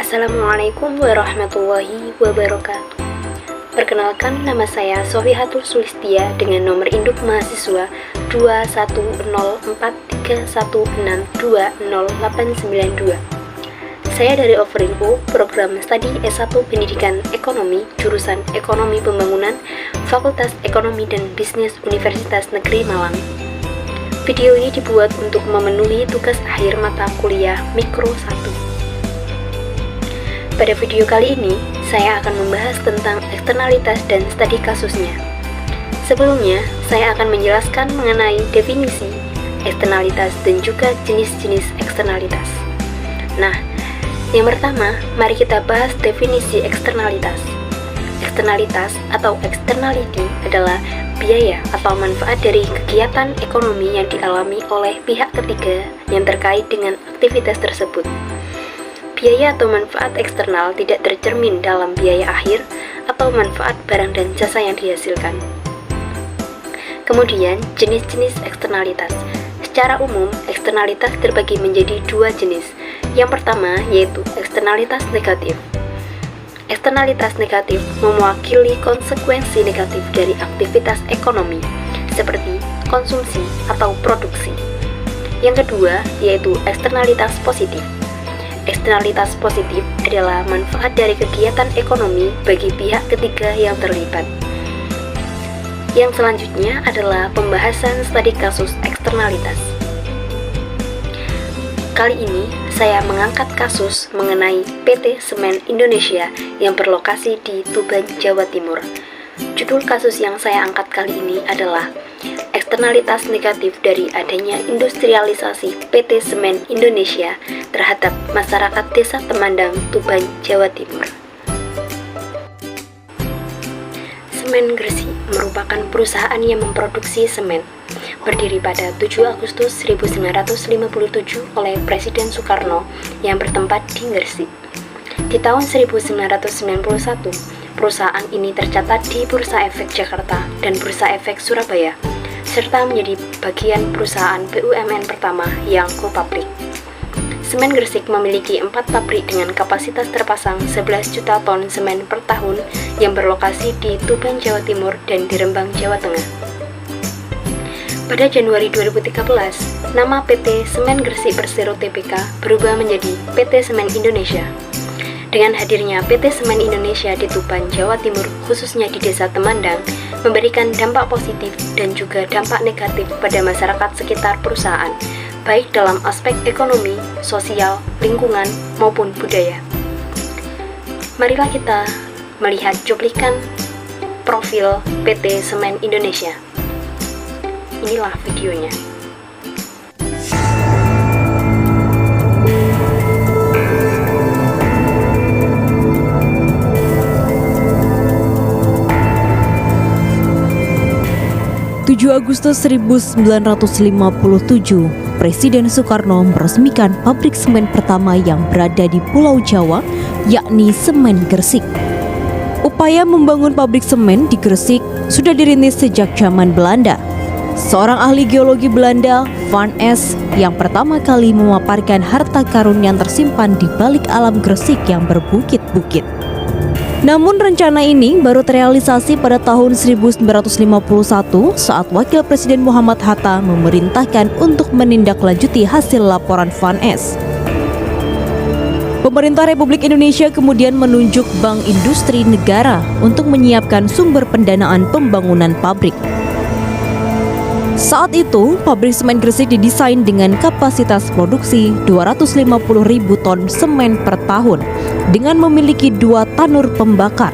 Assalamualaikum warahmatullahi wabarakatuh. Perkenalkan, nama saya Sofihatul Sulistia dengan nomor induk mahasiswa 2104316208892. Saya dari Offering U, program studi S1 Pendidikan Ekonomi, jurusan Ekonomi Pembangunan, Fakultas Ekonomi dan Bisnis Universitas Negeri Malang. Video ini dibuat untuk memenuhi tugas akhir mata kuliah Mikro 1. Pada video kali ini, saya akan membahas tentang eksternalitas dan studi kasusnya. Sebelumnya, saya akan menjelaskan mengenai definisi eksternalitas dan juga jenis-jenis eksternalitas. Nah, yang pertama, mari kita bahas definisi eksternalitas. Eksternalitas atau externality adalah biaya atau manfaat dari kegiatan ekonomi yang dialami oleh pihak ketiga yang terkait dengan aktivitas tersebut. Biaya atau manfaat eksternal tidak tercermin dalam biaya akhir atau manfaat barang dan jasa yang dihasilkan. Kemudian, jenis-jenis eksternalitas. Secara umum, eksternalitas terbagi menjadi dua jenis. Yang pertama yaitu eksternalitas negatif. Eksternalitas negatif mewakili konsekuensi negatif dari aktivitas ekonomi, seperti konsumsi atau produksi. Yang kedua yaitu eksternalitas positif. Eksternalitas positif adalah manfaat dari kegiatan ekonomi bagi pihak ketiga yang terlibat. Yang selanjutnya adalah pembahasan studi kasus eksternalitas. Kali ini saya mengangkat kasus mengenai PT Semen Indonesia yang berlokasi di Tuban, Jawa Timur. Judul kasus yang saya angkat kali ini adalah eksternalitas negatif dari adanya industrialisasi PT Semen Indonesia terhadap masyarakat Desa Temandang, Tuban, Jawa Timur. Semen Gresik merupakan perusahaan yang memproduksi semen. Berdiri pada 7 Agustus 1957 oleh Presiden Soekarno yang bertempat di Gresik. Di tahun 1991, perusahaan ini tercatat di Bursa Efek Jakarta dan Bursa Efek Surabaya, serta menjadi bagian perusahaan BUMN pertama yang go public. Semen Gresik memiliki 4 pabrik dengan kapasitas terpasang 11 juta ton semen per tahun yang berlokasi di Tuban, Jawa Timur dan di Rembang, Jawa Tengah. Pada Januari 2013, nama PT Semen Gresik Persero Tbk berubah menjadi PT Semen Indonesia. Dengan hadirnya PT Semen Indonesia di Tuban, Jawa Timur, khususnya di Desa Temandang, memberikan dampak positif dan juga dampak negatif pada masyarakat sekitar perusahaan, baik dalam aspek ekonomi, sosial, lingkungan, maupun budaya. Marilah kita melihat cuplikan profil PT Semen Indonesia. Inilah videonya. Agustus 1957, Presiden Soekarno meresmikan pabrik semen pertama yang berada di Pulau Jawa, yakni Semen Gresik. Upaya membangun pabrik semen di Gresik sudah dirintis sejak zaman Belanda. Seorang ahli geologi Belanda, Van Es, yang pertama kali memaparkan harta karun yang tersimpan di balik alam Gresik yang berbukit-bukit. Namun rencana ini baru terrealisasi pada tahun 1951 saat Wakil Presiden Muhammad Hatta memerintahkan untuk menindaklanjuti hasil laporan Van Es. Pemerintah Republik Indonesia kemudian menunjuk Bank Industri Negara untuk menyiapkan sumber pendanaan pembangunan pabrik. Saat itu, pabrik semen Gresik didesain dengan kapasitas produksi 250.000 ton semen per tahun dengan memiliki 2 tanur pembakar.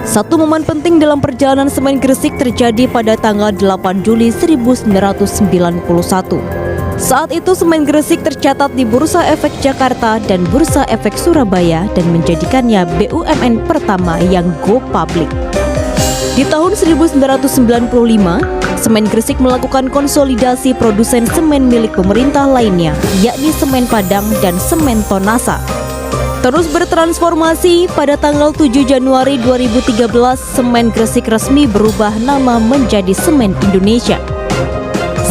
Satu momen penting dalam perjalanan Semen Gresik terjadi pada tanggal 8 Juli 1991. Saat itu Semen Gresik tercatat di Bursa Efek Jakarta dan Bursa Efek Surabaya dan menjadikannya BUMN pertama yang go public. Di tahun 1995, Semen Gresik melakukan konsolidasi produsen semen milik pemerintah lainnya, yakni Semen Padang dan Semen Tonasa. Terus bertransformasi, pada tanggal 7 Januari 2013, Semen Gresik resmi berubah nama menjadi Semen Indonesia.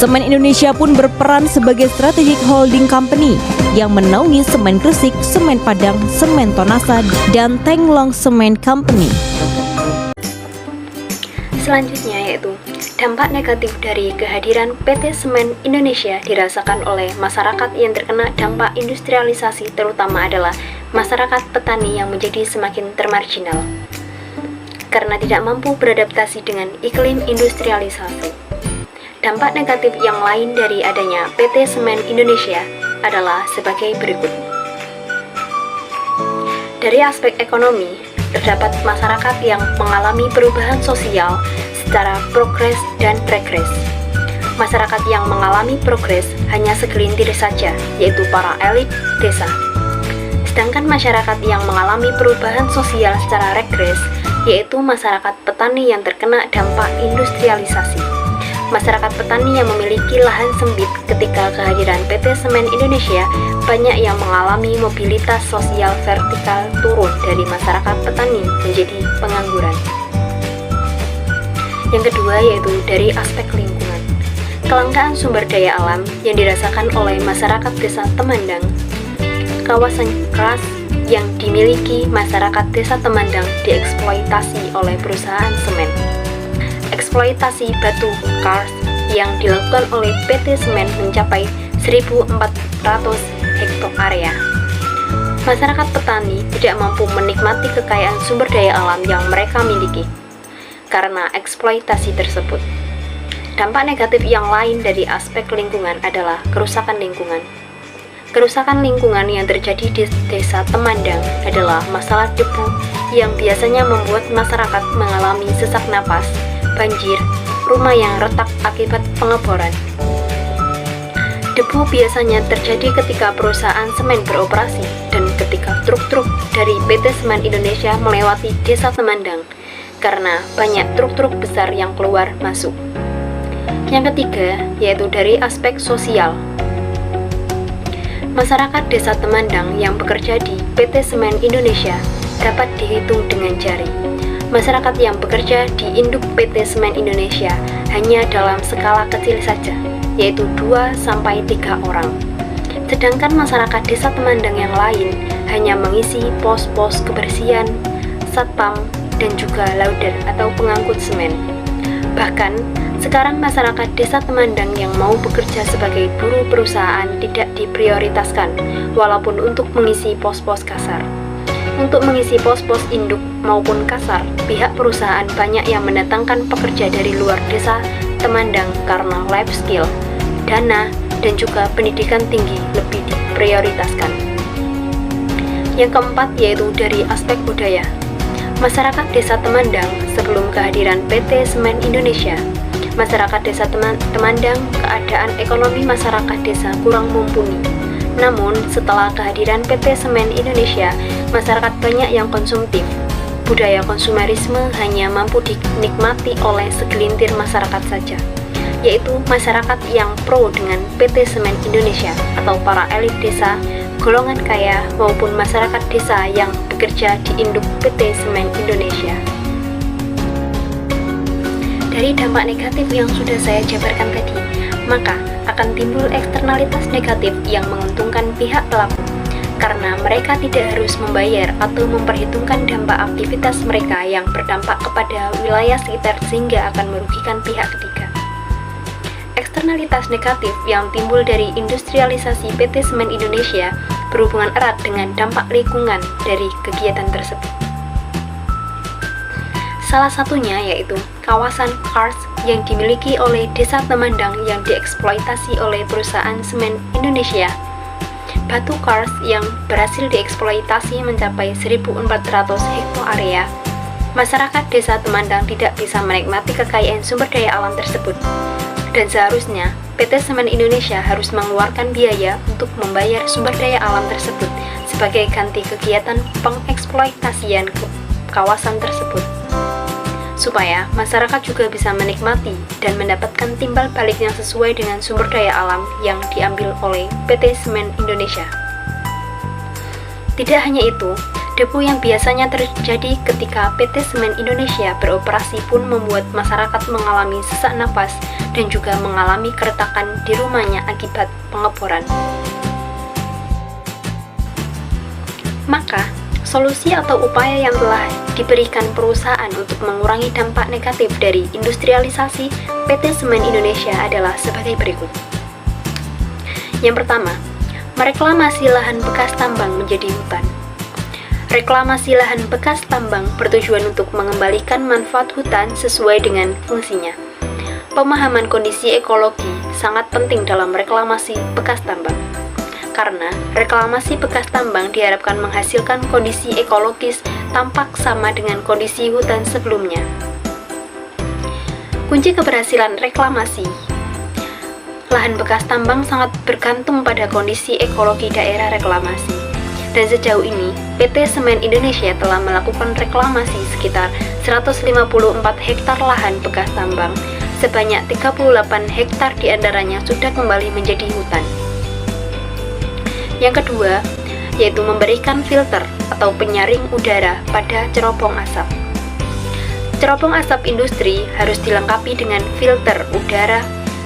Semen Indonesia pun berperan sebagai strategic holding company yang menaungi Semen Gresik, Semen Padang, Semen Tonasa, dan Tenglong Semen Company. Selanjutnya yaitu dampak negatif dari kehadiran PT Semen Indonesia dirasakan oleh masyarakat yang terkena dampak industrialisasi, terutama adalah masyarakat petani yang menjadi semakin termarginal karena tidak mampu beradaptasi dengan iklim industrialisasi. Dampak negatif yang lain dari adanya PT Semen Indonesia adalah sebagai berikut. Dari aspek ekonomi, terdapat masyarakat yang mengalami perubahan sosial secara progres dan regres. Masyarakat yang mengalami progres hanya segelintir saja, yaitu para elit desa. Sedangkan masyarakat yang mengalami perubahan sosial secara regres, yaitu masyarakat petani yang terkena dampak industrialisasi. Masyarakat petani yang memiliki lahan sempit ketika kehadiran PT Semen Indonesia banyak yang mengalami mobilitas sosial vertikal turun dari masyarakat petani menjadi pengangguran. Yang kedua yaitu dari aspek lingkungan. Kelangkaan sumber daya alam yang dirasakan oleh masyarakat desa Temandang. Kawasan keras yang dimiliki masyarakat desa Temandang dieksploitasi oleh perusahaan semen. Eksploitasi batu karst yang dilakukan oleh PT Semen mencapai 1.400 hektar area. Masyarakat petani tidak mampu menikmati kekayaan sumber daya alam yang mereka miliki karena eksploitasi tersebut. Dampak negatif yang lain dari aspek lingkungan adalah kerusakan lingkungan. Kerusakan lingkungan yang terjadi di desa Temandang adalah masalah debu yang biasanya membuat masyarakat mengalami sesak napas, banjir, rumah yang retak akibat pengeboran. Debu biasanya terjadi ketika perusahaan semen beroperasi dan ketika truk-truk dari PT Semen Indonesia melewati desa Temandang karena banyak truk-truk besar yang keluar masuk. Yang ketiga yaitu dari aspek sosial. Masyarakat desa Temandang yang bekerja di PT Semen Indonesia dapat dihitung dengan jari. Masyarakat yang bekerja di induk PT Semen Indonesia hanya dalam skala kecil saja, yaitu 2-3 orang. Sedangkan masyarakat desa Temandang yang lain hanya mengisi pos-pos kebersihan, satpam, dan juga loader atau pengangkut semen. Bahkan, sekarang masyarakat desa Temandang yang mau bekerja sebagai buruh perusahaan tidak diprioritaskan, walaupun untuk mengisi pos-pos kasar. Untuk mengisi pos-pos induk maupun kasar, pihak perusahaan banyak yang mendatangkan pekerja dari luar desa Temandang karena life skill, dana, dan juga pendidikan tinggi lebih diprioritaskan. Yang keempat yaitu dari aspek budaya. Masyarakat desa Temandang sebelum kehadiran PT Semen Indonesia, masyarakat desa Temandang keadaan ekonomi masyarakat desa kurang mumpuni. Namun, setelah kehadiran PT Semen Indonesia, masyarakat banyak yang konsumtif. Budaya konsumerisme hanya mampu dinikmati oleh segelintir masyarakat saja, yaitu masyarakat yang pro dengan PT Semen Indonesia atau para elit desa, golongan kaya, maupun masyarakat desa yang bekerja di induk PT Semen Indonesia. Dari dampak negatif yang sudah saya jabarkan tadi, maka akan timbul eksternalitas negatif yang menguntungkan pihak pelaku, karena mereka tidak harus membayar atau memperhitungkan dampak aktivitas mereka yang berdampak kepada wilayah sekitar sehingga akan merugikan pihak ketiga. Eksternalitas negatif yang timbul dari industrialisasi PT Semen Indonesia berhubungan erat dengan dampak lingkungan dari kegiatan tersebut. Salah satunya yaitu kawasan karst yang dimiliki oleh desa Temandang yang dieksploitasi oleh perusahaan Semen Indonesia. Batu karst yang berhasil dieksploitasi mencapai 1.400 hektar area. Masyarakat desa Temandang tidak bisa menikmati kekayaan sumber daya alam tersebut. Dan seharusnya PT Semen Indonesia harus mengeluarkan biaya untuk membayar sumber daya alam tersebut sebagai ganti kegiatan pengeksploitasian kawasan tersebut, supaya masyarakat juga bisa menikmati dan mendapatkan timbal balik yang sesuai dengan sumber daya alam yang diambil oleh PT Semen Indonesia. Tidak hanya itu, debu yang biasanya terjadi ketika PT Semen Indonesia beroperasi pun membuat masyarakat mengalami sesak napas dan juga mengalami keretakan di rumahnya akibat pengeboran. Maka, solusi atau upaya yang telah diberikan perusahaan untuk mengurangi dampak negatif dari industrialisasi PT Semen Indonesia adalah sebagai berikut. Yang pertama, mereklamasi lahan bekas tambang menjadi hutan. Reklamasi lahan bekas tambang bertujuan untuk mengembalikan manfaat hutan sesuai dengan fungsinya. Pemahaman kondisi ekologi sangat penting dalam reklamasi bekas tambang, karena reklamasi bekas tambang diharapkan menghasilkan kondisi ekologis tampak sama dengan kondisi hutan sebelumnya. Kunci keberhasilan reklamasi lahan bekas tambang sangat bergantung pada kondisi ekologi daerah reklamasi. Dan sejauh ini, PT Semen Indonesia telah melakukan reklamasi sekitar 154 hektar lahan bekas tambang, sebanyak 38 hektar diantaranya sudah kembali menjadi hutan. Yang kedua, yaitu memberikan filter atau penyaring udara pada cerobong asap. Cerobong asap industri harus dilengkapi dengan filter udara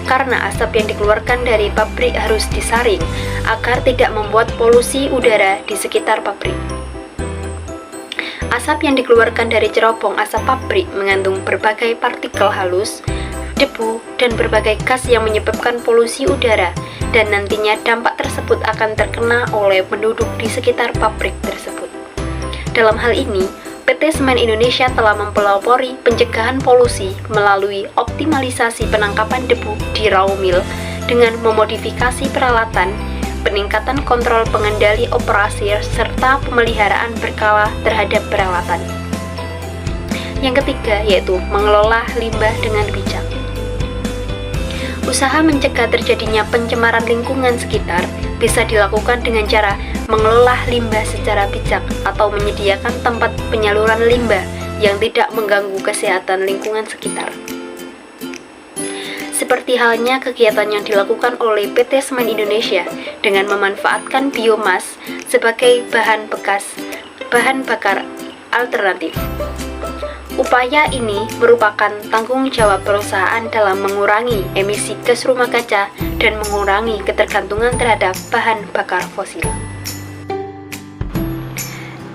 karena asap yang dikeluarkan dari pabrik harus disaring agar tidak membuat polusi udara di sekitar pabrik. Asap yang dikeluarkan dari cerobong asap pabrik mengandung berbagai partikel halus, debu, dan berbagai gas yang menyebabkan polusi udara, dan nantinya dampak tersebut akan terkena oleh penduduk di sekitar pabrik tersebut. Dalam hal ini, PT Semen Indonesia telah mempelopori pencegahan polusi melalui optimalisasi penangkapan debu di raw mill dengan memodifikasi peralatan, peningkatan kontrol pengendali operasi, serta pemeliharaan berkala terhadap peralatan. Yang ketiga yaitu mengelola limbah dengan bijak. Usaha mencegah terjadinya pencemaran lingkungan sekitar bisa dilakukan dengan cara mengelola limbah secara bijak atau menyediakan tempat penyaluran limbah yang tidak mengganggu kesehatan lingkungan sekitar. Seperti halnya kegiatan yang dilakukan oleh PT Semen Indonesia dengan memanfaatkan biomas sebagai bahan bakar alternatif. Upaya ini merupakan tanggung jawab perusahaan dalam mengurangi emisi gas rumah kaca dan mengurangi ketergantungan terhadap bahan bakar fosil.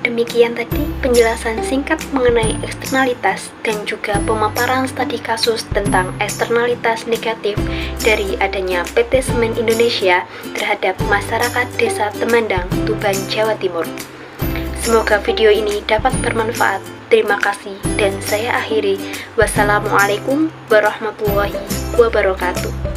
Demikian tadi penjelasan singkat mengenai eksternalitas dan juga pemaparan studi kasus tentang eksternalitas negatif dari adanya PT Semen Indonesia terhadap masyarakat Desa Temandang, Tuban, Jawa Timur. Semoga video ini dapat bermanfaat. Terima kasih dan saya akhiri. Wassalamualaikum warahmatullahi wabarakatuh.